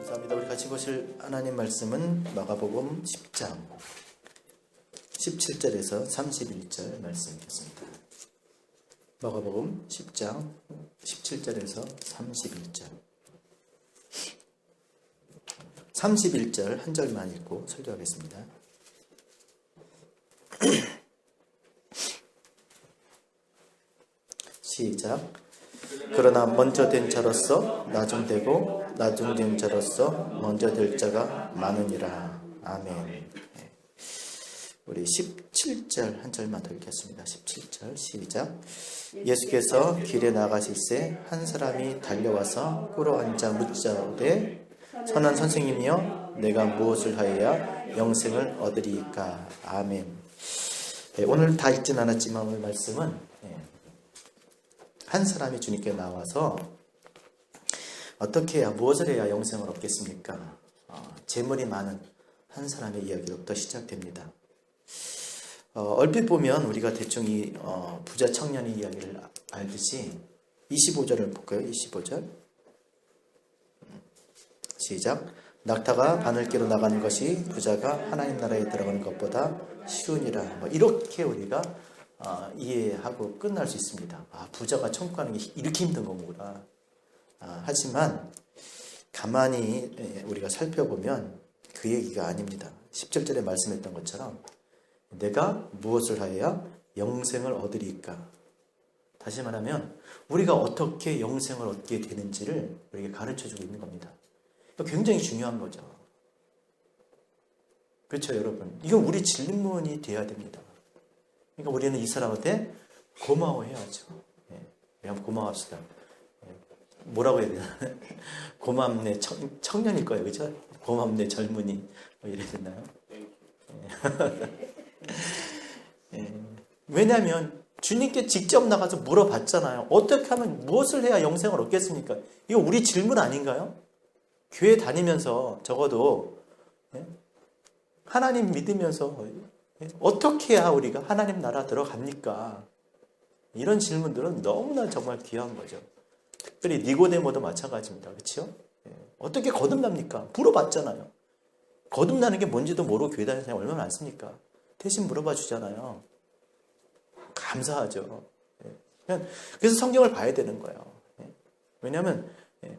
감사합니다. 우리 같이 보실 하나님 말씀은 마가복음 10장 17절에서 31절 말씀이겠습니다. 마가복음 10장 17절에서 31절 31절 한 절만 읽고 설교하겠습니다. 시작. 그러나 먼저 된 자로서 나중되고 나중된 자로서 먼저 될 자가 많으니라. 아멘. 우리 17절 한 절만 더 읽겠습니다. 17절 시작. 예수께서 길에 나가실새 한 사람이 달려와서 꿇어 앉아 묻자오되 선한 선생님이여 내가 무엇을 하여야 영생을 얻으리이까. 아멘. 오늘 다 읽진 않았지만 오늘 말씀은 한 사람이 주님께 나와서 어떻게 해야 무엇을 해야 영생을 얻겠습니까? 재물이 많은 한 사람의 이야기로부터 시작됩니다. 얼핏 보면 우리가 대충 이 부자 청년의 이야기를 알듯이 25절을 볼까요? 25절 시작. 낙타가 바늘기로 나가는 것이 부자가 하나님 나라에 들어가는 것보다 쉬우니라. 뭐 이렇게 우리가 이해하고 끝날 수 있습니다. 부자가 천국 가는 게 이렇게 힘든 거구나. 하지만 가만히 우리가 살펴보면 그 얘기가 아닙니다. 17절에 말씀했던 것처럼 내가 무엇을 하여야 영생을 얻으리까. 다시 말하면 우리가 어떻게 영생을 얻게 되는지를 우리에게 가르쳐주고 있는 겁니다. 굉장히 중요한 거죠. 그렇죠, 여러분? 이건 우리 질문이 돼야 됩니다. 그러니까 우리는 이 사람한테 고마워해야죠. 한번 고마워합시다. 뭐라고 해야 되나? 고맙네 청년일 거예요, 그렇죠? 고맙네 젊은이 뭐 이래야 되나요? 왜냐하면 주님께 직접 나가서 물어봤잖아요. 어떻게 하면 무엇을 해야 영생을 얻겠습니까? 이거 우리 질문 아닌가요? 교회 다니면서 적어도 하나님 믿으면서 어떻게 해야 우리가 하나님 나라 들어갑니까? 이런 질문들은 너무나 정말 귀한 거죠. 특별히 니고데모도 마찬가지입니다. 그렇죠? 어떻게 거듭납니까? 물어봤잖아요. 거듭나는 게 뭔지도 모르고 교회 다니는 사람이 얼마나 많습니까? 대신 물어봐 주잖아요. 감사하죠. 그래서 성경을 봐야 되는 거예요. 왜냐하면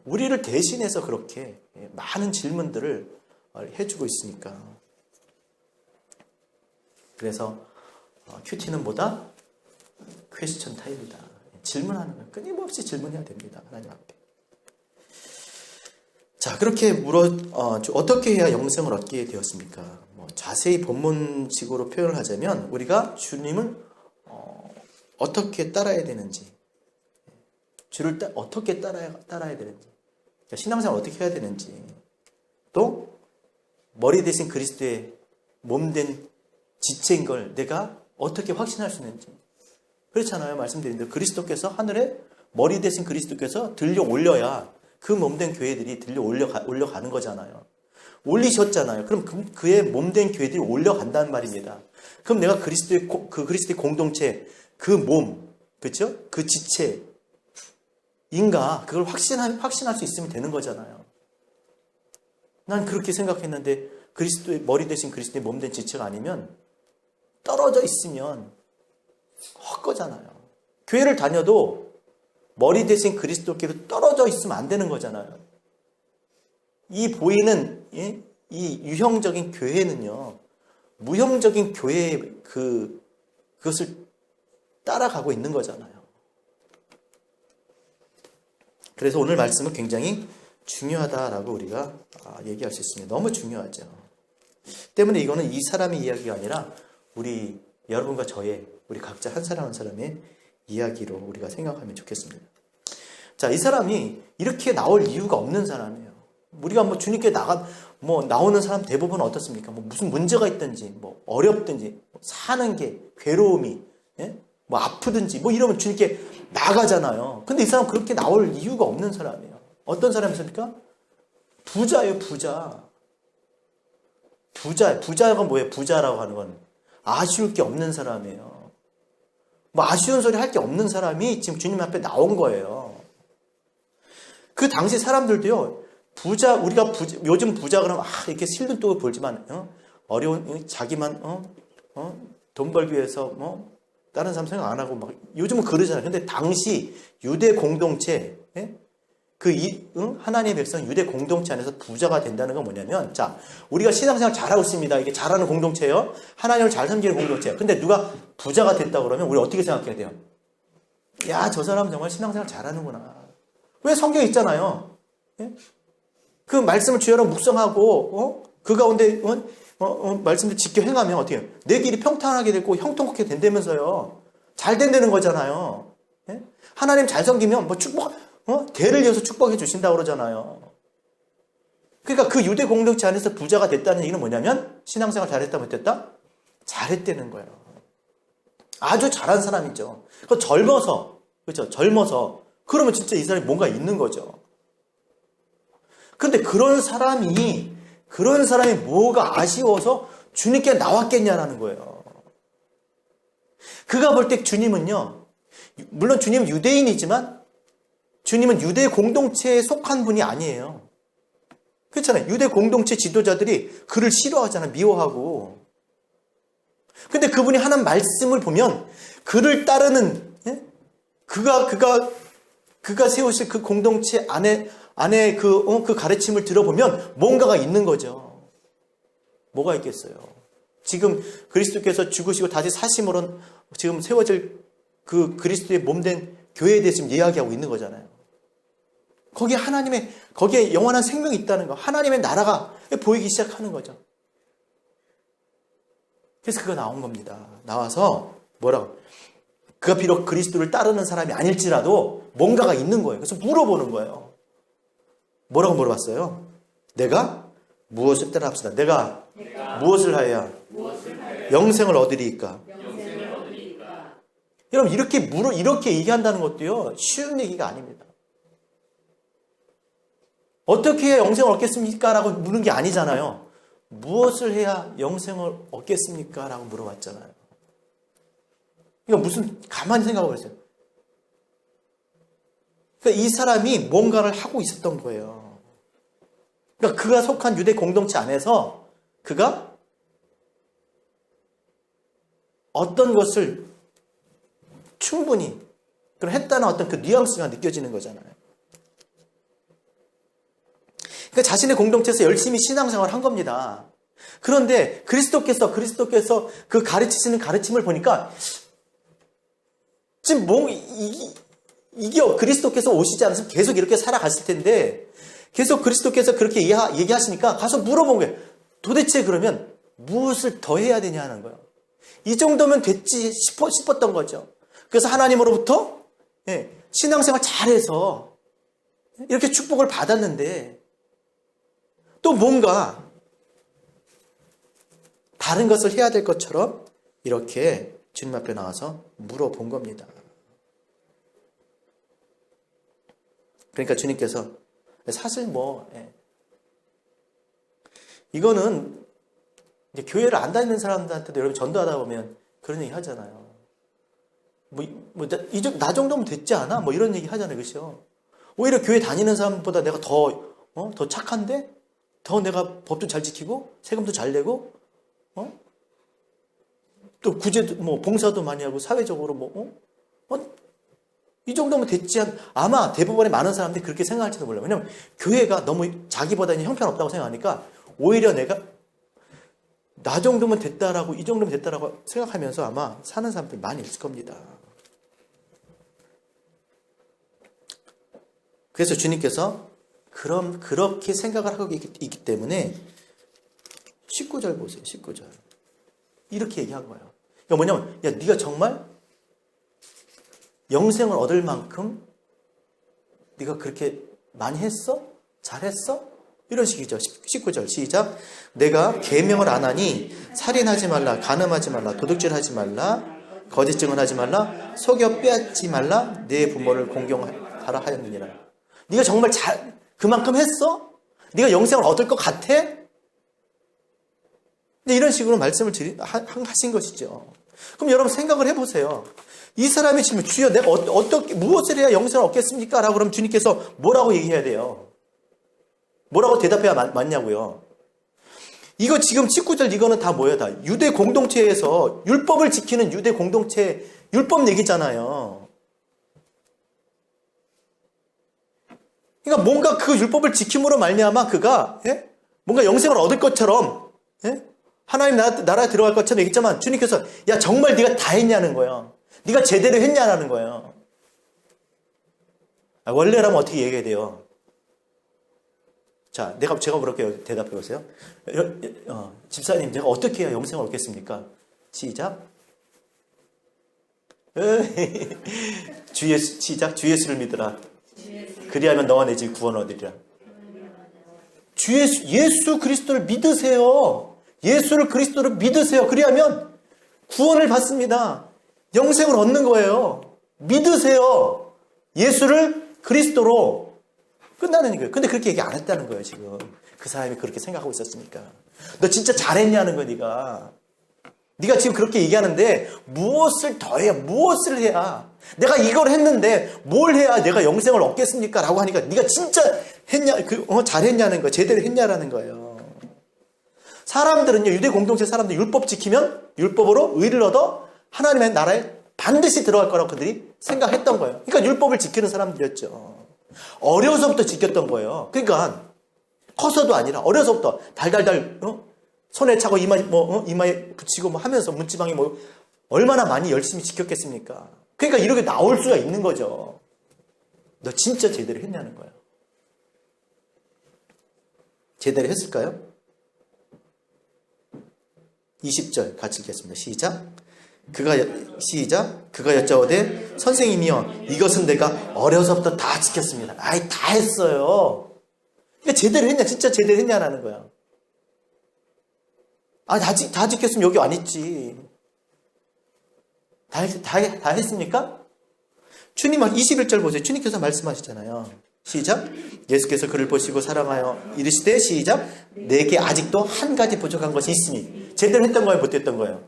우리를 대신해서 그렇게 많은 질문들을 해주고 있으니까. 그래서 큐티는 뭐다? 퀘스천 타임이다. 질문하는 거예요. 끊임없이 질문해야 됩니다. 하나님 앞에. 자, 그렇게 어떻게 해야 영생을 얻게 되었습니까? 자세히 본문식으로 표현을 하자면 우리가 주님을 어떻게 따라야 되는지, 주를 어떻게 따라야 되는지, 그러니까 신앙생활 어떻게 해야 되는지, 또 머리 대신 그리스도의 몸된 지체인 걸 내가 어떻게 확신할 수 있는지. 그렇잖아요. 말씀드린 대로 그리스도께서 하늘에 머리 대신 그리스도께서 들려 올려야 그 몸된 교회들이 들려 올려가는 거잖아요. 올리셨잖아요. 그럼 그의 몸된 교회들이 올려간다는 말입니다. 그럼 내가 그리스도의 공동체, 그 몸, 그렇죠? 그 지체인가 그걸 확신할 수 있으면 되는 거잖아요. 난 그렇게 생각했는데 그리스도의 머리 대신 그리스도의 몸된 지체가 아니면 떨어져 있으면 헛거잖아요. 교회를 다녀도 머리 대신 그리스도께서 떨어져 있으면 안 되는 거잖아요. 이 보이는 이 유형적인 교회는요, 무형적인 교회의 그것을 따라가고 있는 거잖아요. 그래서 오늘 말씀은 굉장히 중요하다라고 우리가 얘기할 수 있습니다. 너무 중요하죠. 때문에 이거는 이 사람의 이야기가 아니라 우리 여러분과 저의 우리 각자 한 사람 한 사람의 이야기로 우리가 생각하면 좋겠습니다. 자, 이 사람이 이렇게 나올 이유가 없는 사람이에요. 우리가 주님께 나오는 사람 대부분 어떻습니까? 무슨 문제가 있든지, 어렵든지, 사는 게 괴로움이, 아프든지, 이러면 주님께 나가잖아요. 근데 이 사람 그렇게 나올 이유가 없는 사람이에요. 어떤 사람이십니까? 부자예요, 부자. 부자가 뭐예요? 부자라고 하는 건 아쉬울 게 없는 사람이에요. 아쉬운 소리 할 게 없는 사람이 지금 주님 앞에 나온 거예요. 그 당시 사람들도요, 요즘 부자 그러면 이렇게 실눈독을 벌지만 어려운 자기만 돈 벌기 위해서 다른 사람 생각 안 하고 막 요즘은 그러잖아요. 근데 당시 유대 공동체 하나님의 백성 유대 공동체 안에서 부자가 된다는 건 뭐냐면, 자, 우리가 신앙생활 잘하고 있습니다. 이게 잘하는 공동체예요. 하나님을 잘 섬기는 공동체예요. 근데 누가 부자가 됐다 그러면 우리 어떻게 생각해야 돼요? 야, 저 사람 정말 신앙생활 잘하는구나. 왜 성경에 있잖아요. 예? 그 말씀을 주여로 묵상하고 그 가운데 말씀을 지켜 행하면 어떻게 해요? 내 길이 평탄하게 되고 형통하게 된다면서요. 잘 된다는 거잖아요. 예? 하나님 잘 섬기면 대를 이어서 축복해 주신다고 그러잖아요. 그러니까 그 유대 공동체 안에서 부자가 됐다는 얘기는 뭐냐면, 신앙생활 잘했다 못했다? 잘했다는 거예요. 아주 잘한 사람이죠. 젊어서, 그렇죠? 젊어서. 그러면 진짜 이 사람이 뭔가 있는 거죠. 근데 그런 사람이 뭐가 아쉬워서 주님께 나왔겠냐라는 거예요. 그가 볼 때 주님은요, 물론 주님은 유대인이지만 주님은 유대 공동체에 속한 분이 아니에요. 그렇잖아요. 유대 공동체 지도자들이 그를 싫어하잖아요. 미워하고. 근데 그분이 하는 말씀을 보면 그를 따르는, 그가 세우실 그 공동체 안에 그 가르침을 들어보면 뭔가가 있는 거죠. 뭐가 있겠어요? 지금 그리스도께서 죽으시고 다시 사심으로 지금 세워질 그 그리스도의 몸된 교회에 대해서 지금 이야기하고 있는 거잖아요. 거기에 영원한 생명이 있다는 거. 하나님의 나라가 보이기 시작하는 거죠. 그래서 그가 나온 겁니다. 나와서 뭐라고? 그가 비록 그리스도를 따르는 사람이 아닐지라도 뭔가가 있는 거예요. 그래서 물어보는 거예요. 뭐라고 물어봤어요? 내가 무엇을 따라합시다. 내가 무엇을 하여야 영생을 얻으리이까? 여러분, 이렇게 얘기한다는 것도요, 쉬운 얘기가 아닙니다. 어떻게 해야 영생을 얻겠습니까? 라고 묻는 게 아니잖아요. 무엇을 해야 영생을 얻겠습니까? 라고 물어봤잖아요. 그러니까 가만히 생각해 보세요. 그러니까 이 사람이 뭔가를 하고 있었던 거예요. 그러니까 그가 속한 유대 공동체 안에서 그가 어떤 것을 충분히 했다는 어떤 그 뉘앙스가 느껴지는 거잖아요. 그러니까 자신의 공동체에서 열심히 신앙생활을 한 겁니다. 그런데 그리스도께서 그 가르치시는 가르침을 보니까 지금 이게 그리스도께서 오시지 않았으면 계속 이렇게 살아갔을 텐데, 계속 그리스도께서 그렇게 얘기하시니까 가서 물어본 거예요. 도대체 그러면 무엇을 더 해야 되냐 하는 거예요. 이 정도면 됐지 싶었던 거죠. 그래서 하나님으로부터 신앙생활 잘해서 이렇게 축복을 받았는데 또 뭔가 다른 것을 해야 될 것처럼 이렇게 주님 앞에 나와서 물어본 겁니다. 그러니까 주님께서 사실 이거는 이제 교회를 안 다니는 사람들한테도 여러분 전도하다 보면 그런 얘기 하잖아요. 나 정도면 됐지 않아? 이런 얘기 하잖아요. 그렇죠? 오히려 교회 다니는 사람보다 내가 더 착한데? 더 내가 법도 잘 지키고, 세금도 잘 내고, 또 구제도, 봉사도 많이 하고, 사회적으로 이 정도면 됐지 아마 대부분의 많은 사람들이 그렇게 생각할지도 몰라요. 왜냐면 교회가 너무 자기보다는 형편없다고 생각하니까 오히려 내가 나 정도면 됐다라고, 이 정도면 됐다라고 생각하면서 아마 사는 사람들이 많이 있을 겁니다. 그래서 주님께서 그렇게 생각을 하고 있기 때문에 19절 보세요. 19절. 이렇게 얘기한 거예요. 그러니까 뭐냐면, 야, 네가 정말 영생을 얻을 만큼 네가 그렇게 많이 했어? 잘했어? 이런 식이죠. 19절 시작. 내가 계명을 안 하니 살인하지 말라, 간음하지 말라, 도둑질하지 말라, 거짓 증언하지 말라, 속여 빼앗지 말라, 내 부모를 공경하라 하였느니라. 네가 정말 그만큼 했어? 네가 영생을 얻을 것 같아? 이런 식으로 말씀을 하신 것이죠. 그럼 여러분 생각을 해보세요. 이 사람이 지금 주여 내가 무엇을 해야 영생을 얻겠습니까? 라고 그러면 주님께서 뭐라고 얘기해야 돼요? 뭐라고 대답해야 맞냐고요. 이거 지금 19절 이거는 다 뭐예요? 다 유대 공동체에서 율법을 지키는 유대 공동체 율법 얘기잖아요. 그러니까 뭔가 그 율법을 지킴으로 말미암아 그가 뭔가 영생을 얻을 것처럼 하나님 나라에 들어갈 것처럼 얘기했지만 주님께서 야 정말 네가 다 했냐는 거예요. 네가 제대로 했냐라는 거예요. 원래라면 어떻게 얘기해야 돼요? 자, 제가 그렇게 대답해 보세요. 집사님, 제가 어떻게 해야 영생을 얻겠습니까? 시작. 시작. 주 예수를 믿으라. 그리하면 너와 내 집 구원 얻으리라. 예수 그리스도를 믿으세요. 예수를 그리스도를 믿으세요. 그리하면 구원을 받습니다. 영생을 얻는 거예요. 믿으세요. 예수를 그리스도로 끝나는 거예요. 근데 그렇게 얘기 안 했다는 거예요, 지금. 그 사람이 그렇게 생각하고 있었으니까. 너 진짜 잘했냐는 거야, 네가. 네가 지금 그렇게 얘기하는데 무엇을 더 해야, 무엇을 해야. 내가 이걸 했는데 뭘 해야 내가 영생을 얻겠습니까? 라고 하니까 네가 진짜 했냐, 잘했냐는 거야. 제대로 했냐라는 거예요. 사람들은요, 유대 공동체 사람들 율법 지키면 율법으로 의를 얻어 하나님의 나라에 반드시 들어갈 거라고 그들이 생각했던 거예요. 그러니까 율법을 지키는 사람들이었죠. 어려서부터 지켰던 거예요. 그러니까 커서도 아니라 어려서부터 달달달 손에 차고 이마에 붙이고 하면서 문지방이 얼마나 많이 열심히 지켰겠습니까? 그러니까 이렇게 나올 수가 있는 거죠. 너 진짜 제대로 했냐는 거예요. 제대로 했을까요? 20절 같이 읽겠습니다. 시작. 그가 여짜오되 선생님이여 이것은 내가 어려서부터 다 지켰습니다. 아이 다 했어요. 그러니까 제대로 했냐, 진짜 제대로 했냐라는 거야. 다 지켰으면 여기 안 있지. 다 했습니까? 주님 21절 보세요. 주님께서 말씀하시잖아요. 시작. 예수께서 그를 보시고 사랑하여 이르시되 시작. 내게 아직도 한 가지 부족한 것이 있으니. 제대로 했던 거예요, 못했던 거예요?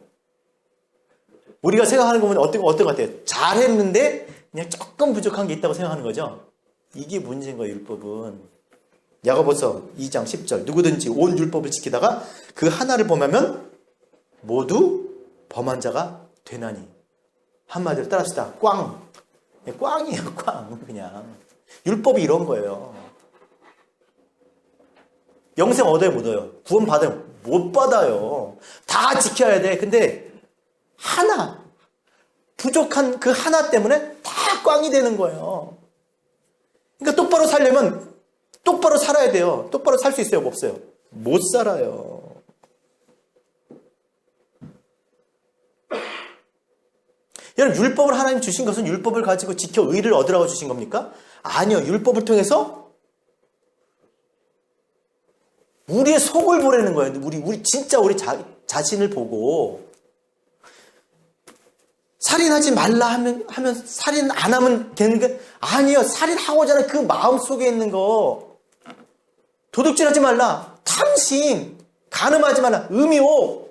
우리가 생각하는 거 보면 어떤 것 같아요? 잘했는데 그냥 조금 부족한 게 있다고 생각하는 거죠. 이게 문제인 거예요, 율법은. 야고보서 2장 10절. 누구든지 온 율법을 지키다가 그 하나를 범하면 모두 범한 자가 되나니. 한마디로 따라합시다. 꽝. 꽝이에요, 꽝. 그냥. 율법이 이런 거예요. 영생 얻어요, 못 얻어요? 구원 받아요? 못 받아요. 다 지켜야 돼. 근데 하나, 부족한 그 하나 때문에 다 꽝이 되는 거예요. 그러니까 똑바로 살려면 똑바로 살아야 돼요. 똑바로 살 수 있어요, 없어요? 못 살아요. 여러분, 율법을 하나님 주신 것은 율법을 가지고 지켜 의를 얻으라고 주신 겁니까? 아니요. 율법을 통해서 우리의 속을 보라는 거예요. 우리 진짜 우리 자신을 보고 살인하지 말라 하면 살인 안 하면 되는 게 아니에요. 살인하고자 하는 그 마음 속에 있는 거. 도둑질하지 말라. 탐심. 간음하지 말라. 음욕.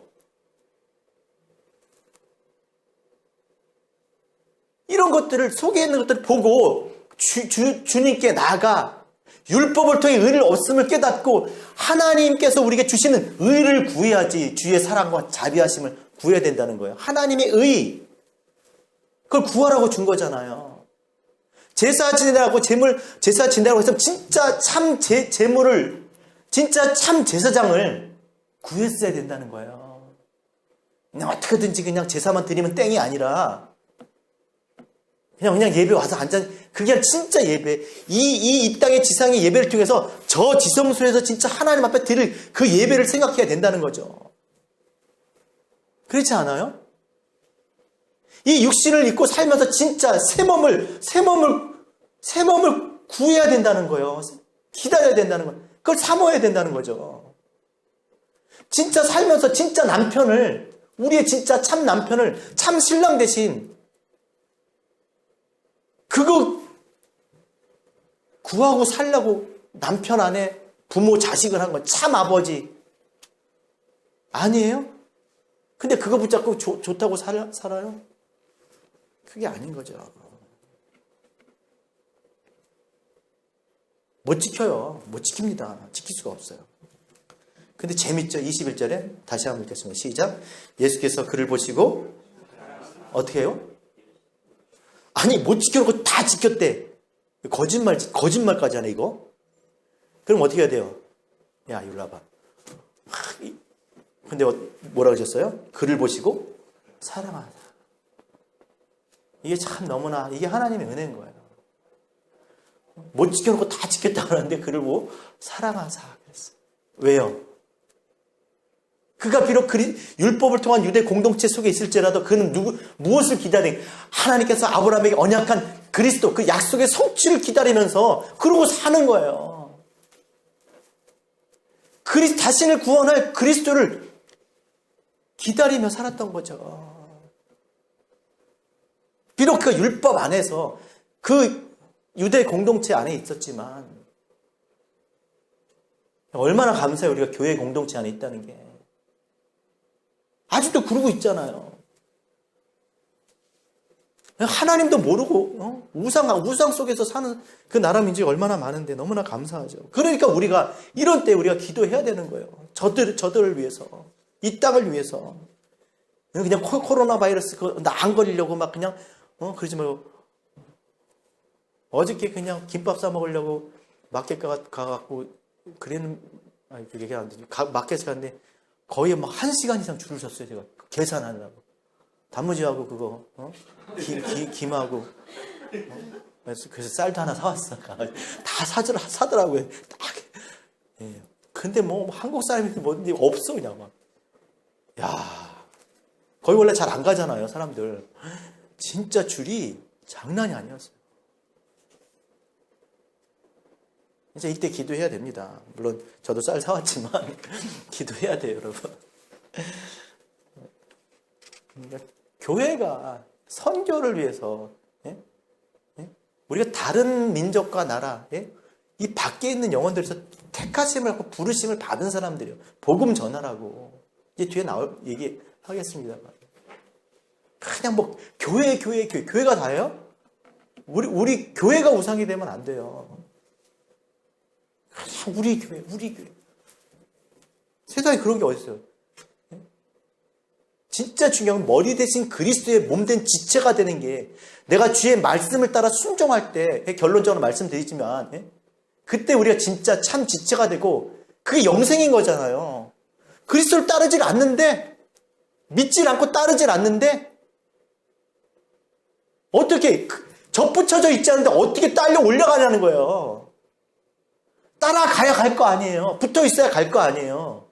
이런 것들을 속에 있는 것들을 보고 주님께 나아가 율법을 통해 의를 없음을 깨닫고 하나님께서 우리에게 주시는 의를 구해야지 주의 사랑과 자비하심을 구해야 된다는 거예요. 하나님의 의. 그걸 구하라고 준 거잖아요. 제사 지내라고 제사 지내라고 했으면 진짜 참 제물을 진짜 참 제사장을 구했어야 된다는 거예요. 그냥 어떻게든지 그냥 제사만 드리면 땡이 아니라 그냥 예배 와서 앉아 그게 진짜 예배. 이 땅의 지상의 예배를 통해서 저 지성소에서 진짜 하나님 앞에 드릴 그 예배를 생각해야 된다는 거죠. 그렇지 않아요? 이 육신을 입고 살면서 진짜 새 몸을 구해야 된다는 거예요. 기다려야 된다는 거예요. 그걸 사모해야 된다는 거죠. 진짜 살면서 진짜 남편을, 우리의 진짜 참 남편을, 참 신랑 대신 그거 구하고 살려고 남편 안에 부모 자식을 한 건 참 아버지 아니에요? 근데 그거 붙잡고 좋다고 살아요? 그게 아닌 거죠. 못 지켜요. 못 지킵니다. 지킬 수가 없어요. 근데 재밌죠? 21절에 다시 한번 읽겠습니다. 시작. 예수께서 그를 보시고 어떻게 해요? 아니 못 지켜놓고 다 지켰대. 거짓말까지 하네 이거. 그럼 어떻게 해야 돼요? 야 이리 와봐. 근데 뭐라고 하셨어요? 그를 보시고 사랑하다. 이게 참 너무나 이게 하나님의 은혜인 거예요. 못 지켜놓고 다 지켰다고 하는데 그를 보고 사랑하사 그랬어요. 왜요? 그가 비록 율법을 통한 유대 공동체 속에 있을지라도 그는 무엇을 기다리? 하나님께서 아브라함에게 언약한 그리스도 그 약속의 성취를 기다리면서 그러고 사는 거예요. 자신을 구원할 그리스도를 기다리며 살았던 거죠. 비록 그 율법 안에서 그 유대 공동체 안에 있었지만 얼마나 감사해요. 우리가 교회 공동체 안에 있다는 게. 아직도 그러고 있잖아요. 하나님도 모르고 우상 속에서 사는 그 나라 민족이 얼마나 많은데 너무나 감사하죠. 그러니까 우리가 이런 때 우리가 기도해야 되는 거예요. 저들을 위해서, 이 땅을 위해서. 그냥 코로나 바이러스 나 안 걸리려고 막 그냥 그러지 말고 어저께 그냥 김밥 사 먹으려고 마켓 가갖고 그래는 그게 안 되지. 마켓에 갔는데 거의 막 1시간 이상 줄을 섰어요. 제가 계산하느라고. 단무지하고 그거 김하고 그래서 쌀도 하나 사왔어. 다 사더라고요. 딱. 예. 근데 뭐 한국 사람이 뭔지 없어 그냥 막. 야, 거기 원래 잘 안 가잖아요 사람들. 진짜 줄이 장난이 아니었어요. 이제 이때 기도해야 됩니다. 물론 저도 쌀 사왔지만 기도해야 돼요, 여러분. 그러니까 교회가 선교를 위해서 우리가 다른 민족과 나라 이 밖에 있는 영혼들에서 택하심을 갖고 부르심을 받은 사람들이요. 복음 전하라고. 이제 뒤에 얘기하겠습니다. 그냥 뭐 교회가 다예요? 우리 교회가 우상이 되면 안 돼요. 우리 교회. 세상에 그런 게 어딨어요? 진짜 중요한 건 머리 대신 그리스도의 몸된 지체가 되는 게 내가 주의 말씀을 따라 순종할 때 결론적으로 말씀드리지만 그때 우리가 진짜 참 지체가 되고 그게 영생인 거잖아요. 그리스도를 따르질 않는데 믿질 않고 따르질 않는데 어떻게 접붙여져 있지 않은데 어떻게 딸려 올라가냐는 거예요. 따라가야 갈 거 아니에요. 붙어 있어야 갈 거 아니에요.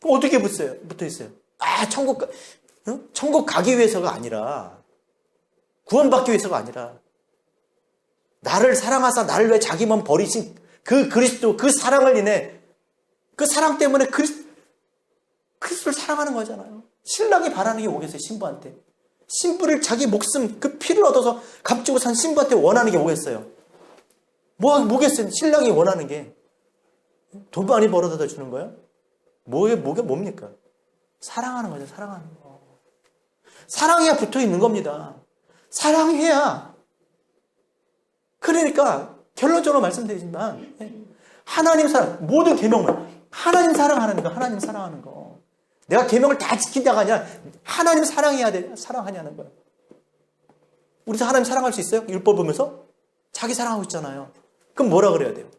어떻게 붙어 있어요? 천국 가기 위해서가 아니라, 구원받기 위해서가 아니라, 나를 사랑하사 나를 왜 자기 몸 버리신 그 그리스도, 그 사랑을 인해, 그 사랑 때문에 그리스도를 사랑하는 거잖아요. 신랑이 바라는 게 뭐겠어요, 신부한테? 신부를 자기 목숨, 그 피를 얻어서 값주고 산 신부한테 원하는 게 뭐겠어요? 뭐겠어요? 신랑이 원하는 게. 돈 많이 벌어다 주는 거예요? 뭡니까? 사랑하는 거죠, 사랑하는 거. 사랑해야 붙어 있는 겁니다. 사랑해야. 그러니까, 결론적으로 말씀드리지만, 하나님 사랑, 모든 계명은 하나님 사랑하는 거, 하나님 사랑하는 거. 내가 계명을 다 지킨다가 아니라 하나님 사랑하냐는 거예요. 우리도 하나님 사랑할 수 있어요? 율법 보면서? 자기 사랑하고 있잖아요. 그럼 뭐라 그래야 돼요?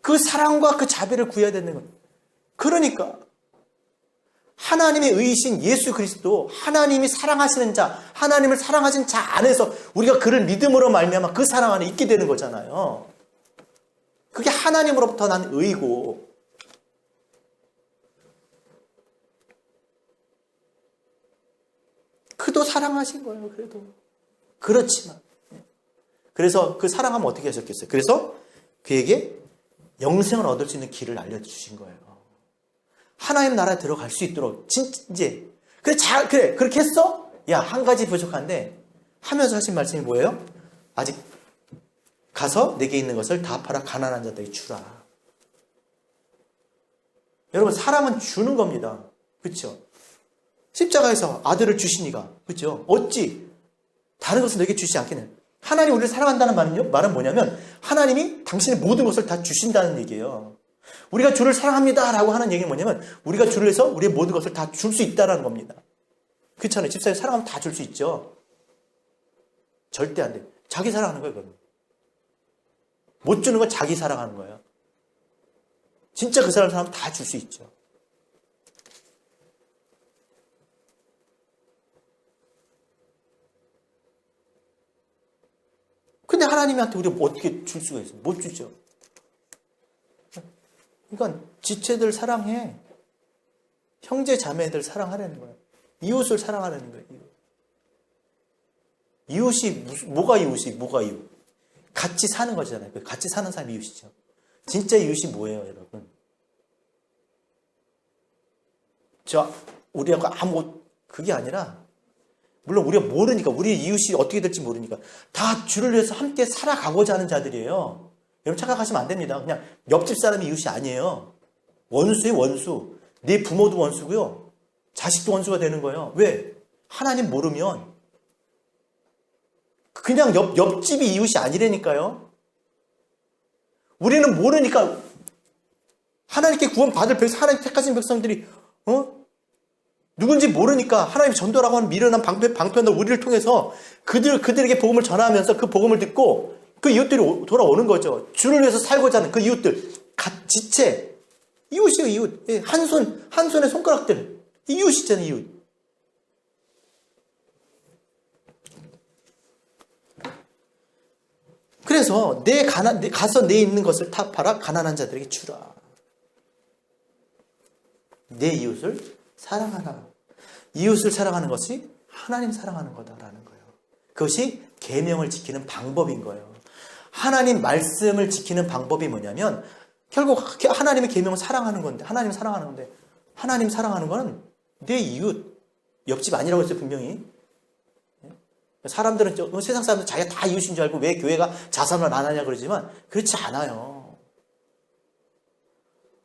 그 사랑과 그 자비를 구해야 되는 거예요. 그러니까 하나님의 의이신 예수 그리스도, 하나님이 사랑하시는 자, 하나님을 사랑하신 자 안에서 우리가 그를 믿음으로 말미암아 그 사랑 안에 있게 되는 거잖아요. 그게 하나님으로부터 난 의이고, 그도 사랑하신 거예요. 그래도 그렇지만, 그래서 그 사랑하면 어떻게 하셨겠어요? 그래서 그에게 영생을 얻을 수 있는 길을 알려주신 거예요. 하나님 나라에 들어갈 수 있도록 이제 그래 그렇게 했어? 야, 한 가지 부족한데 하면서 하신 말씀이 뭐예요? 아직 가서 내게 있는 것을 다 팔아 가난한 자들에게 주라. 여러분, 사랑은 주는 겁니다. 그렇죠? 십자가에서 아들을 주시니까, 그렇죠? 어찌 다른 것을 내게 주시지 않겠느냐. 하나님이 우리를 사랑한다는 말은 뭐냐면 하나님이 당신의 모든 것을 다 주신다는 얘기예요. 우리가 주를 사랑합니다라고 하는 얘기는 뭐냐면 우리가 주를 위해서 우리의 모든 것을 다 줄 수 있다는 겁니다. 그렇잖아요. 집사님 사랑하면 다 줄 수 있죠. 절대 안 돼. 자기 사랑하는 거예요. 그건. 못 주는 건 자기 사랑하는 거예요. 진짜 그 사람 다 줄 수 있죠. 근데 하나님한테 우리가 어떻게 줄 수가 있어요? 못 주죠. 그러니까 지체들 사랑해. 형제 자매들 사랑하라는 거예요. 이웃을 사랑하라는 거예요. 이웃이 뭐가 이웃이 뭐가 이웃? 같이 사는 거잖아요. 같이 사는 사람이 이웃이죠. 진짜 이웃이 뭐예요, 여러분? 우리하고 아무 그게 아니라 물론 우리가 모르니까 우리 이웃이 어떻게 될지 모르니까 다 주를 위해서 함께 살아가고자 하는 자들이에요. 여러분 착각하시면 안 됩니다. 그냥 옆집 사람이 이웃이 아니에요. 원수의 원수. 내 부모도 원수고요. 자식도 원수가 되는 거예요. 왜? 하나님 모르면 그냥 옆집이 이웃이 아니라니까요. 우리는 모르니까 하나님께 구원받을 하나님 택하신 백성들이 누군지 모르니까 하나님 전도라고 하는 미련한 방편으로 우리를 통해서 그들에게 복음을 전하면서 그 복음을 듣고 그 이웃들이 돌아오는 거죠. 주를 위해서 살고자 하는 그 이웃들, 지체, 이웃이에요, 이웃. 한 손의 손가락들, 이웃이잖아요, 이웃. 그래서 가서 내 있는 것을 다 팔아 가난한 자들에게 주라. 내 이웃을 사랑하라. 이웃을 사랑하는 것이 하나님 사랑하는 거다라는 거예요. 그것이 계명을 지키는 방법인 거예요. 하나님 말씀을 지키는 방법이 뭐냐면 결국 하나님의 계명을 사랑하는 건데 하나님 사랑하는 건데 하나님 사랑하는 거는 내 이웃 옆집 아니라고 했어요. 분명히. 사람들은 세상 사람들 자기가 다 이웃인 줄 알고 왜 교회가 자선을 안 하냐 그러지만 그렇지 않아요.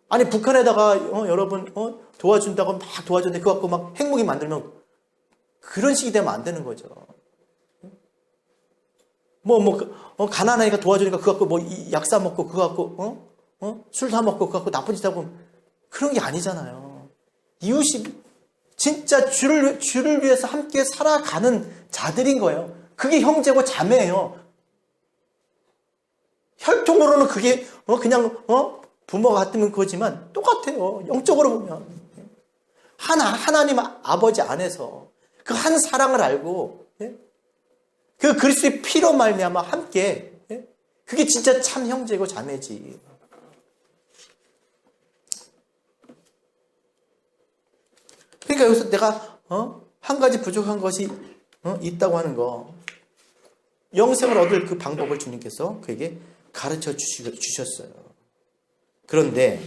아니 북한에다가 여러분 도와준다고 막 도와줬는데 그거 갖고 막 핵무기 만들면 그런 식이 되면 안 되는 거죠. 가난하니까 도와주니까 그거 갖고 약 사 먹고 그거 갖고 술 사 먹고 그거 갖고 나쁜 짓 하고 그런 게 아니잖아요. 이웃이 진짜 주를 위해서 함께 살아가는 자들인 거예요. 그게 형제고 자매예요. 혈통으로는 그게 그냥 부모가 같으면 그거지만 똑같아요. 영적으로 보면 하나님 아버지 안에서 그 한 사랑을 알고 그 그리스도의 피로 말미암아 함께 그게 진짜 참 형제고 자매지. 그러니까 여기서 내가 한 가지 부족한 것이 있다고 하는 거, 영생을 얻을 그 방법을 주님께서 그에게 가르쳐 주셨어요. 그런데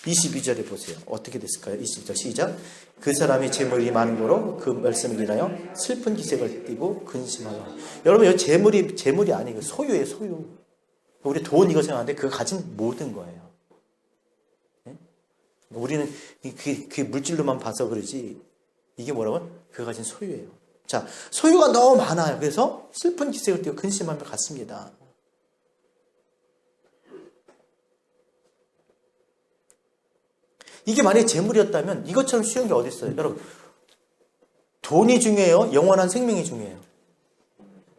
22절에 보세요. 어떻게 됐을까요? 22절 시작. 그 사람이 재물이 많은 거로 그 말씀을 인하여 슬픈 기색을 띠고 근심하여. 여러분 여기 재물이 아니고 소유예요. 소유. 우리 돈 이거 생각하는데 그거 가진 모든 거예요. 우리는 그 물질로만 봐서 그러지 이게 뭐라고? 그거 가진 소유예요. 자, 소유가 너무 많아요. 그래서 슬픈 기색을 띠고 근심하며 갔습니다. 이게 만약에 재물이었다면 이것처럼 쉬운 게 어디 있어요? 여러분, 돈이 중요해요? 영원한 생명이 중요해요?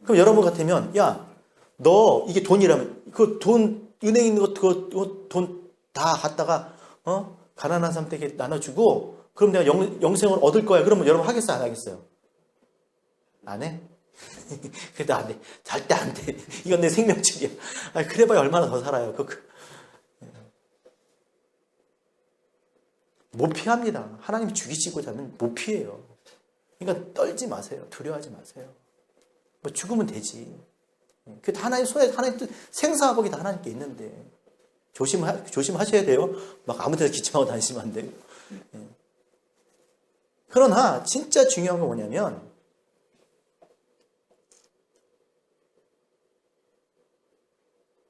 그럼 여러분 같으면 야, 너 이게 돈이라면 그 돈 은행에 있는 거 그거 돈 다 갖다가 가난한 사람들에게 나눠주고 그럼 내가 영생을 얻을 거야. 그러면 여러분 하겠어요? 안 하겠어요? 안 해? 그래도 안 돼. 절대 안 돼. 이건 내 생명줄이야. 그래봐야 얼마나 더 살아요. 못 피합니다. 하나님이 죽이시고자 하면 못 피해요. 그러니까 떨지 마세요. 두려워하지 마세요. 죽으면 되지. 그 하나님 손에 하나님 뜻 생사화복이 다 하나님께 있는데 조심하셔야 돼요. 막 아무 데나 기침하고 다니시면 안 돼요. 그러나 진짜 중요한 건 뭐냐면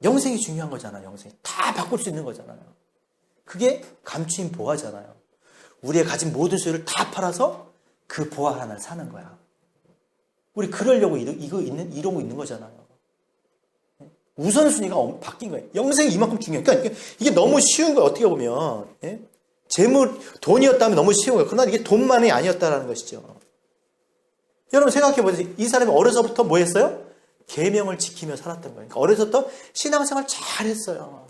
영생이 중요한 거잖아요. 영생 다 바꿀 수 있는 거잖아요. 그게 감추인 보화잖아요. 우리의 가진 모든 소유를 다 팔아서 그 보화 하나를 사는 거야. 우리 그러려고 이러고 있는 거잖아요. 우선순위가 바뀐 거예요. 영생이 이만큼 중요해요. 그러니까 이게 너무 쉬운 거예요. 어떻게 보면. 예? 돈이었다면 너무 쉬운 거예요. 그러나 이게 돈만이 아니었다라는 것이죠. 여러분 생각해보세요. 이 사람이 어려서부터 뭐 했어요? 계명을 지키며 살았던 거예요. 그러니까 어려서부터 신앙생활 잘했어요.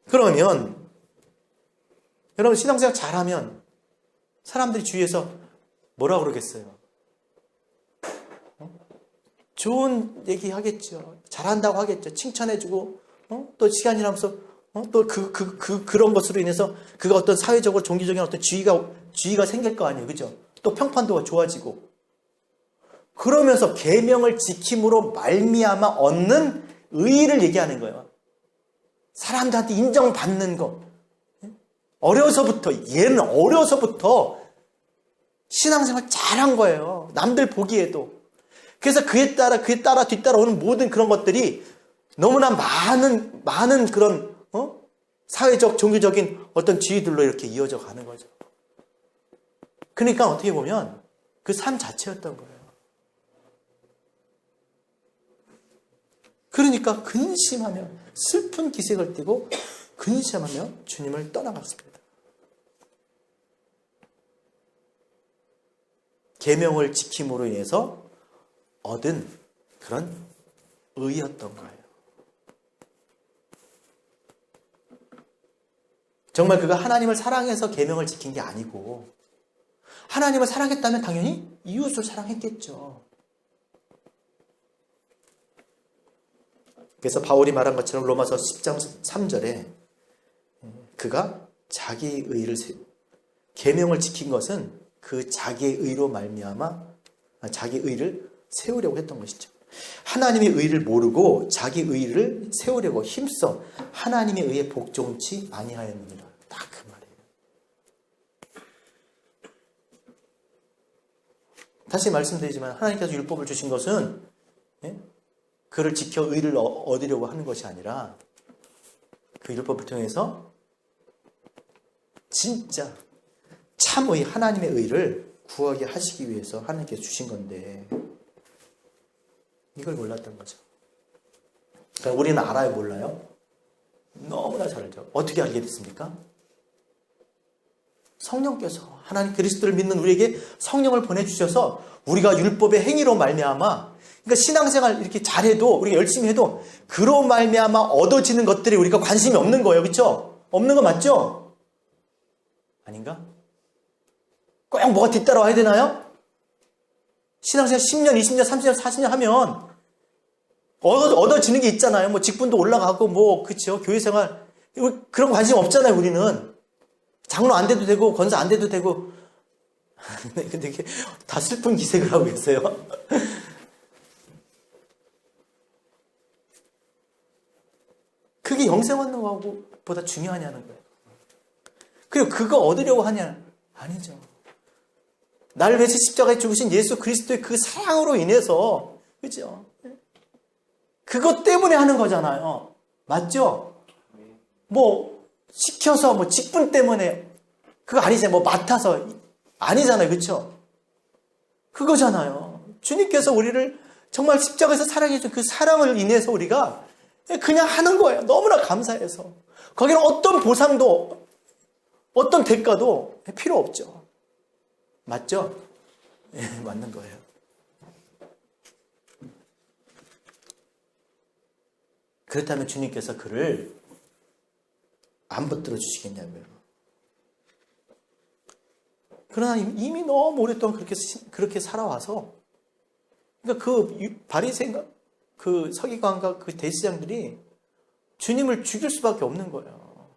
그러면 여러분 신앙생활 잘하면 사람들이 주위에서 뭐라 그러겠어요? 좋은 얘기 하겠죠. 잘한다고 하겠죠. 칭찬해주고, 또 시간이 지나면서, 또 그런 것으로 인해서 그가 어떤 사회적으로 종교적인 어떤 주의가 생길 거 아니에요. 그죠? 또 평판도가 좋아지고. 그러면서 계명을 지킴으로 말미암아 얻는 의의를 얘기하는 거예요. 사람들한테 인정받는 거. 얘는 어려서부터 신앙생활 잘한 거예요. 남들 보기에도. 그래서 그에 따라 뒤따라 오는 모든 그런 것들이 너무나 많은 그런, 사회적, 종교적인 어떤 지위들로 이렇게 이어져 가는 거죠. 그러니까 어떻게 보면 그 삶 자체였던 거예요. 그러니까 근심하며 슬픈 기색을 띠고 근심하며 주님을 떠나갔습니다. 계명을 지킴으로 인해서 얻은 그런 의였던 거예요. 정말 그가 하나님을 사랑해서 계명을 지킨 게 아니고 하나님을 사랑했다면 당연히 이웃을 사랑했겠죠. 그래서 바울이 말한 것처럼 로마서 10장 3절에 그가 자기의 의를 계명을 지킨 것은 그 자기의 의로 말미암아 자기 의를 세우려고 했던 것이죠. 하나님의 의를 모르고 자기 의를 세우려고 힘써 하나님의 의에 복종치 아니하였느니라. 딱 그 말이에요. 다시 말씀드리지만 하나님께서 율법을 주신 것은 그를 지켜 의를 얻으려고 하는 것이 아니라 그 율법을 통해서 진짜 참의 하나님의 의를 구하게 하시기 위해서 하나님께서 주신 건데 이걸 몰랐던 거죠. 그러니까 우리는 알아요, 몰라요? 너무나 잘 알죠. 어떻게 알게 됐습니까? 성령께서 하나님 그리스도를 믿는 우리에게 성령을 보내주셔서 우리가 율법의 행위로 말미암아 그러니까 신앙생활 이렇게 잘해도 우리가 열심히 해도 그로 말미암아 얻어지는 것들이 우리가 관심이 없는 거예요. 그렇죠? 없는 거 맞죠? 아닌가? 꼭 뭐가 뒤따라와야 되나요? 신앙생활 10년, 20년, 30년, 40년 하면 얻어지는 게 있잖아요. 뭐 직분도 올라가고 그렇죠. 교회생활 그런 관심 없잖아요. 우리는 장로 안 돼도 되고 권사 안 돼도 되고 근데 이게 다 슬픈 기색을 하고 계세요. 그게 영생 얻는 거하고 보다 중요하냐는 거예요. 그리고 그거 얻으려고 하냐? 아니죠. 나를 위해서 십자가에 죽으신 예수 그리스도의 그 사랑으로 인해서 그죠? 그것 때문에 하는 거잖아요. 맞죠? 시켜서 직분 때문에 그거 아니잖아요. 맡아서 아니잖아요. 그렇죠? 그거잖아요. 주님께서 우리를 정말 십자가에서 사랑해 준 그 사랑을 인해서 우리가 그냥 하는 거예요. 너무나 감사해서. 거기는 어떤 보상도 어떤 대가도 필요 없죠. 맞죠? 예, 맞는 거예요. 그렇다면 주님께서 그를 안 붙들어 주시겠냐고요. 그러나 이미 너무 오랫동안 그렇게 살아와서 그러니까 그 바리새인가 그 서기관과 그 대제사장들이 주님을 죽일 수밖에 없는 거예요.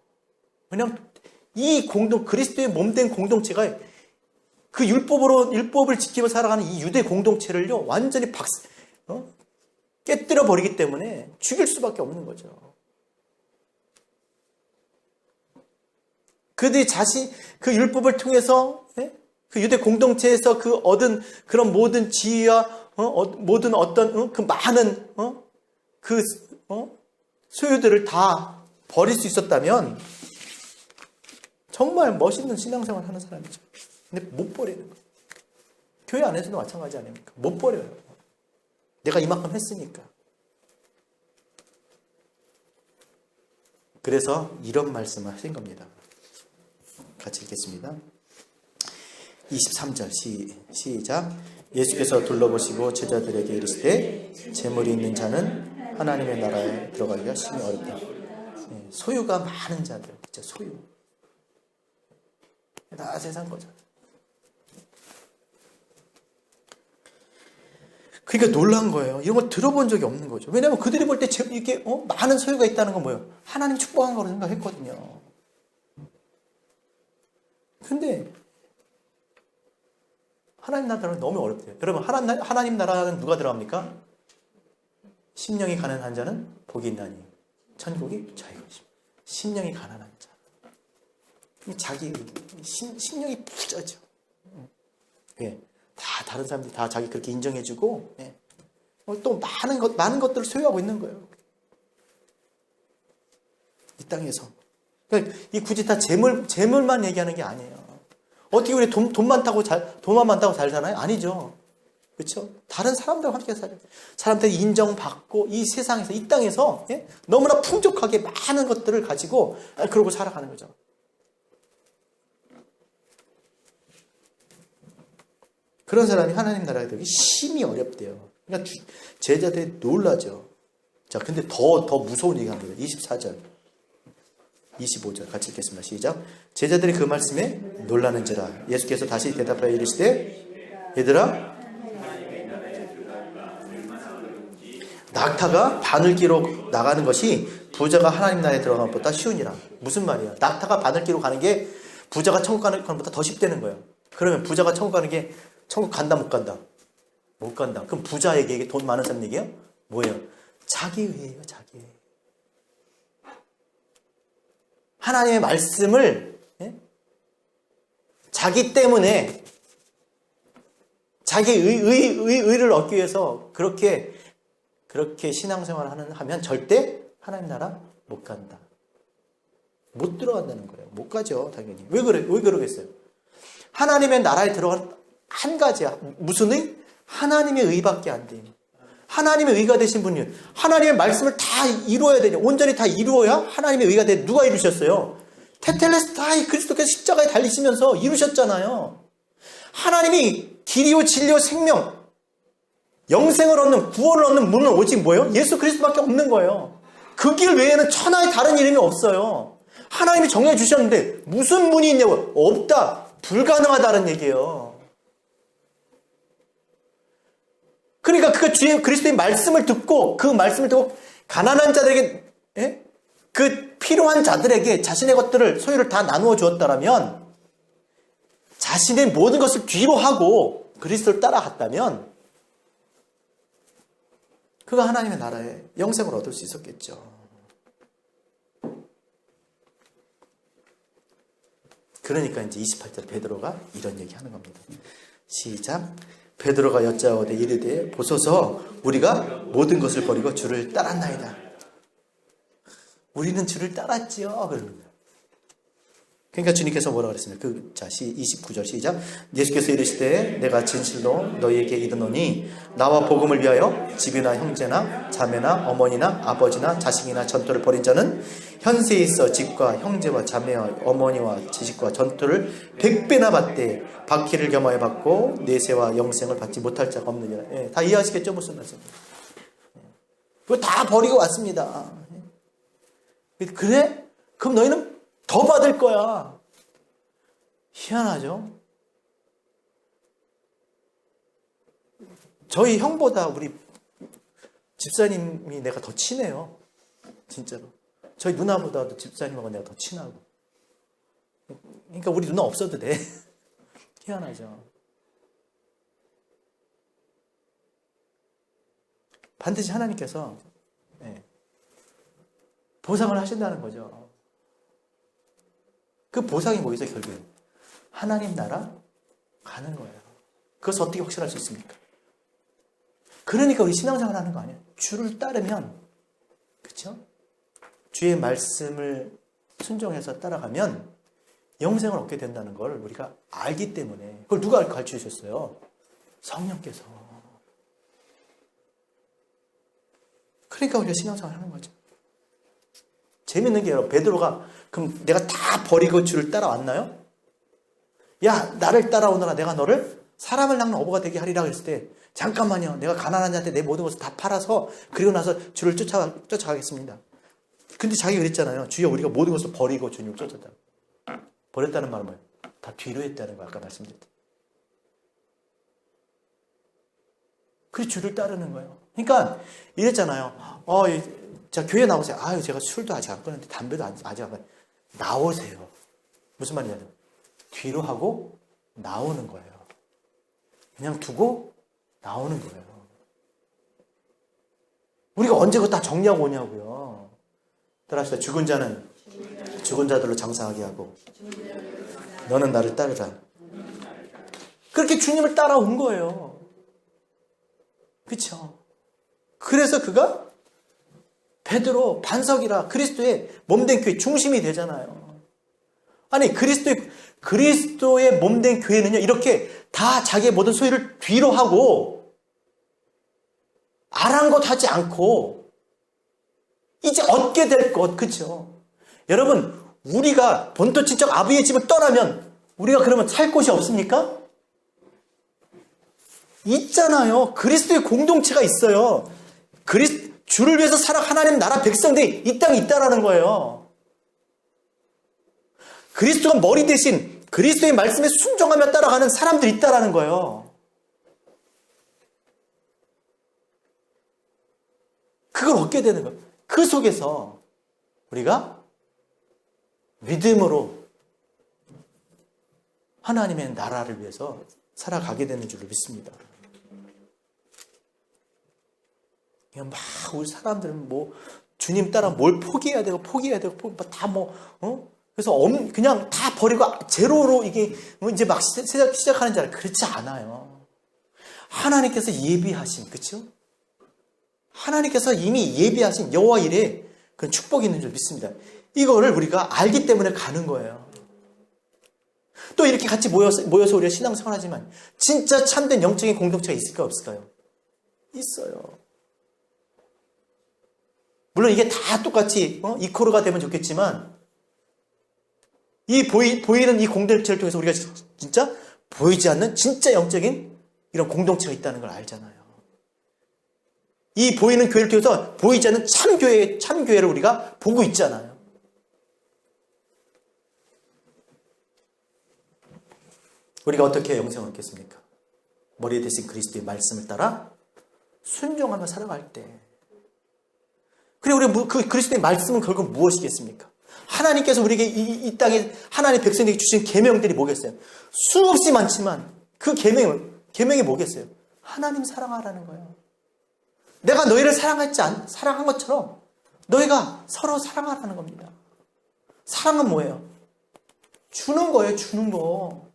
왜냐하면 이 그리스도의 몸된 공동체가 그 율법을 지키며 살아가는 이 유대 공동체를요 완전히 깨뜨려 버리기 때문에 죽일 수밖에 없는 거죠. 그들이 그 율법을 통해서 그 유대 공동체에서 그 얻은 그런 모든 지위와 모든 어떤 그 많은 그 소유들을 다 버릴 수 있었다면 정말 멋있는 신앙생활을 하는 사람이죠. 근데 못 버리는 거예요. 교회 안에서도 마찬가지 아닙니까? 못 버려요. 내가 이만큼 했으니까. 그래서 이런 말씀을 하신 겁니다. 같이 읽겠습니다. 23절 시작. 예수께서 둘러보시고 제자들에게 이르시되 재물이 있는 자는 하나님의 나라에 들어가기가 심히 어렵다. 소유가 많은 자들, 진짜 소유. 다 세상 거죠. 그러니까 놀란 거예요. 이런 걸 들어본 적이 없는 거죠. 왜냐하면 그들이 볼 때 이렇게 많은 소유가 있다는 건 뭐예요? 하나님 축복한 거로 생각했거든요. 근데 하나님 나라는 너무 어렵대요. 여러분, 하나님 나라는 누가 들어갑니까? 심령이 가난한 자는 복이 있나니 천국이 자기 것입니다. 심령이 가난한 자. 자기 심령이 부자죠. 예. 다 다른 사람들이 다 자기 그렇게 인정해주고, 예. 또 많은 것들을 소유하고 있는 거예요. 이 땅에서. 그러니까 이 굳이 다 재물만 얘기하는 게 아니에요. 어떻게 우리 돈 많다고 돈만 많다고 잘 사나요? 아니죠. 그렇죠? 다른 사람들과 함께 살아요. 사람들이 인정받고 이 세상에서, 이 땅에서, 예? 너무나 풍족하게 많은 것들을 가지고 그러고 살아가는 거죠. 그런 사람이 하나님 나라에 들기 심히 어렵대요. 그러니까 제자들이 놀라죠. 자, 근데 더 무서운 얘기 합니다. 24절, 25절 같이 읽겠습니다. 시작. 제자들이 그 말씀에 놀라는지라. 예수께서 다시 대답하여 이르시되 얘들아, 낙타가 바늘기로 나가는 것이 부자가 하나님 나라에 들어가는 것보다 쉬우니라. 무슨 말이야? 낙타가 바늘기로 가는 게 부자가 천국 가는 것보다 더 쉽다는 거예요. 그러면 부자가 천국 가는 게 천국 간다 못 간다? 못 간다. 그럼 부자에게 돈 많은 사람 얘기예요? 뭐예요? 자기의예요. 자기의. 하나님의 말씀을, 예? 자기 때문에 자기 의를 얻기 위해서 그렇게 신앙생활을 하면 절대 하나님 나라 못 간다. 못 들어간다는 거예요. 못 가죠, 당연히. 왜 그러겠어요? 하나님의 나라에 들어간 한 가지야. 무슨 의? 하나님의 의밖에 안 돼. 하나님의 의가 되신 분이 하나님의 말씀을 다 이루어야 되냐. 온전히 다 이루어야 하나님의 의가 돼. 누가 이루셨어요? 테텔레스타이 그리스도께서 십자가에 달리시면서 이루셨잖아요. 하나님이 길이요 진리요 생명, 영생을 얻는, 구원을 얻는 문은 오직 뭐예요? 예수 그리스도밖에 없는 거예요. 그 길 외에는 천하의 다른 이름이 없어요. 하나님이 정해 주셨는데 무슨 문이 있냐고? 없다. 불가능하다는 얘기예요. 그러니까 주의 그리스도의 말씀을 듣고 그 말씀을 듣고 가난한 자들에게, 예? 그 필요한 자들에게 자신의 것들을, 소유를 다 나누어 주었다라면, 자신의 모든 것을 뒤로 하고 그리스도를 따라갔다면 그가 하나님의 나라에 영생을 얻을 수 있었겠죠. 그러니까 이제 28절 베드로가 이런 얘기하는 겁니다. 시작. 베드로가 여짜오되 이르되 보소서 우리가 모든 것을 버리고 주를 따랐나이다. 우리는 주를 따랐지요. 그러니까 주님께서 뭐라고 그랬습니까? 29절 시작. 예수께서 이르시되 내가 진실로 너희에게 이르노니 나와 복음을 위하여 집이나 형제나 자매나 어머니나 아버지나 자식이나 전토를 벌인 자는 현세에 있어 집과 형제와 자매와 어머니와 지식과 전토를 100배나 받되 박해를 겸하여 받고 내세와 영생을 받지 못할 자가 없느니라. 예, 다 이해하시겠죠? 무슨 말씀입니까? 그거 다 버리고 왔습니다. 그래? 그럼 너희는 더 받을 거야. 희한하죠? 저희 형보다 우리 집사님이 내가 더 친해요. 진짜로. 저희 누나보다도 집사님하고 내가 더 친하고. 그러니까 우리 누나 없어도 돼. 희한하죠? 반드시 하나님께서 보상을 하신다는 거죠. 그 보상이 뭐겠어요, 결국에? 하나님 나라 가는 거예요. 그것을 어떻게 확신할 수 있습니까? 그러니까 우리 신앙생활 하는 거 아니에요? 주를 따르면, 그렇죠? 주의 말씀을 순종해서 따라가면 영생을 얻게 된다는 걸 우리가 알기 때문에. 그걸 누가 가르쳐 주셨어요? 성령께서. 그러니까 우리가 신앙생활 하는 거죠. 재밌는 게 여러분, 베드로가 그럼 내가 다 버리고 주를 따라왔나요? 야, 나를 따라오너라. 내가 너를 사람을 낚는 어부가 되게 하리라 그랬을 때, 잠깐만요. 내가 가난한 자한테 내 모든 것을 다 팔아서 그리고 나서 주를 쫓아가겠습니다. 근데 자기가 그랬잖아요. 주여, 우리가 모든 것을 버리고 주님을 쫓았다. 버렸다는 말은 뭐예요? 다 뒤로 했다는 거, 아까 말씀드렸죠. 그래서 주를 따르는 거예요. 그러니까 이랬잖아요. 자, 교회 나오세요. 아유, 제가 술도 아직 안 끊었는데 담배도 아직 안 끊었는데. 나오세요. 무슨 말이냐면 뒤로 하고 나오는 거예요. 그냥 두고 나오는 거예요. 우리가 언제 그거 다 정리하고 오냐고요. 따라합시다. 죽은 자는 죽은 자들로 장사하게 하고 너는 나를 따르라. 그렇게 주님을 따라온 거예요. 그렇죠? 그래서 그가 베드로 반석이라 그리스도의 몸된 교회 중심이 되잖아요. 아니, 그리스도의 몸된 교회는요, 이렇게 다 자기의 모든 소유를 뒤로 하고 아랑곳하지 않고 이제 얻게 될 것, 그렇죠? 여러분, 우리가 본토 친척 아버지의 집을 떠나면 우리가 그러면 살 곳이 없습니까? 있잖아요. 그리스도의 공동체가 있어요. 주를 위해서 살아 하나님 나라 백성들이 이 땅에 있다라는 거예요. 그리스도가 머리 대신 그리스도의 말씀에 순종하며 따라가는 사람들이 있다라는 거예요. 그걸 얻게 되는 거예요. 그 속에서 우리가 믿음으로 하나님의 나라를 위해서 살아가게 되는 줄로 믿습니다. 막 우리 사람들은 뭐 주님 따라 뭘 포기해야 되고 그래서 그냥 다 버리고 제로로 이게 이제 막 시작하는 줄 알아요. 그렇지 않아요. 하나님께서 예비하신, 그렇죠? 하나님께서 이미 예비하신 여호와 일에 그런 축복이 있는 줄 믿습니다. 이거를 우리가 알기 때문에 가는 거예요. 또 이렇게 같이 모여서 우리가 신앙생활 하지만 진짜 참된 영적인 공동체가 있을까 없을까요? 있어요. 물론 이게 다 똑같이 이코르가 되면 좋겠지만 이 보이는 이 공동체를 통해서 우리가 진짜 보이지 않는 진짜 영적인 이런 공동체가 있다는 걸 알잖아요. 이 보이는 교회를 통해서 보이지 않는 참교회를 우리가 보고 있잖아요. 우리가 어떻게 영생을 얻겠습니까? 머리에 대신 그리스도의 말씀을 따라 순종하며 살아갈 때. 그리고 우리 그 그리스도의 말씀은 결국 무엇이겠습니까? 하나님께서 우리에게 이 땅에 하나님의 백성에게 주신 계명들이 뭐겠어요? 수없이 많지만 그 계명이 뭐겠어요? 하나님 사랑하라는 거예요. 내가 너희를 사랑한 것처럼 너희가 서로 사랑하라는 겁니다. 사랑은 뭐예요? 주는 거예요, 주는 거.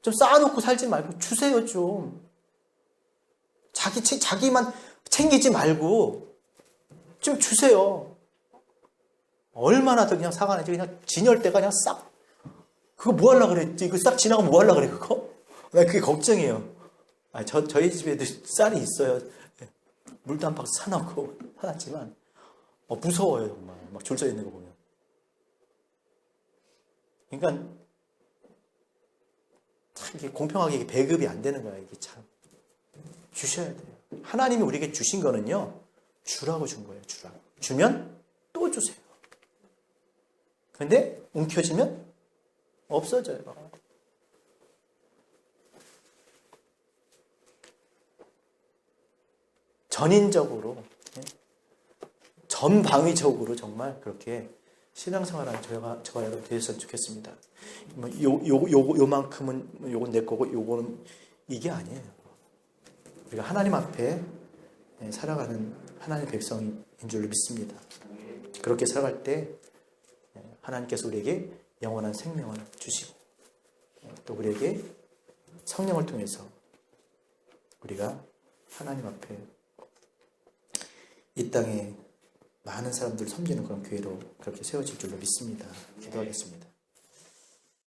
좀 쌓아놓고 살지 말고 주세요, 좀. 자기만 챙기지 말고 좀 주세요. 얼마나 더 그냥 사가 나지. 그냥 진열대가 그냥 싹. 그거 뭐 하려고 그래? 이거 싹 지나가면 뭐 하려고 그래, 그거? 나 그게 걱정이에요. 저희 집에도 쌀이 있어요. 물도 한 박스 사놓고 사놨지만, 무서워요, 정말. 막 줄 서 있는 거 보면. 그러니까, 참, 이게 공평하게 이게 배급이 안 되는 거야, 이게 참. 주셔야 돼요. 하나님이 우리에게 주신 거는요, 주라고 준 거예요, 주라고. 주면 또 주세요. 근데 움켜쥐면 없어져요. 전인적으로, 전방위적으로 정말 그렇게 신앙생활하는 저와 여러분 되셨으면 좋겠습니다. 요만큼은 요건 내 거고 요거는 이게 아니에요. 우리가 하나님 앞에 살아가는 하나님의 백성인 줄로 믿습니다. 그렇게 살아갈 때 하나님께서 우리에게 영원한 생명을 주시고 또 우리에게 성령을 통해서 우리가 하나님 앞에 이 땅에 많은 사람들을 섬기는 그런 교회로 그렇게 세워질 줄로 믿습니다. 기도하겠습니다.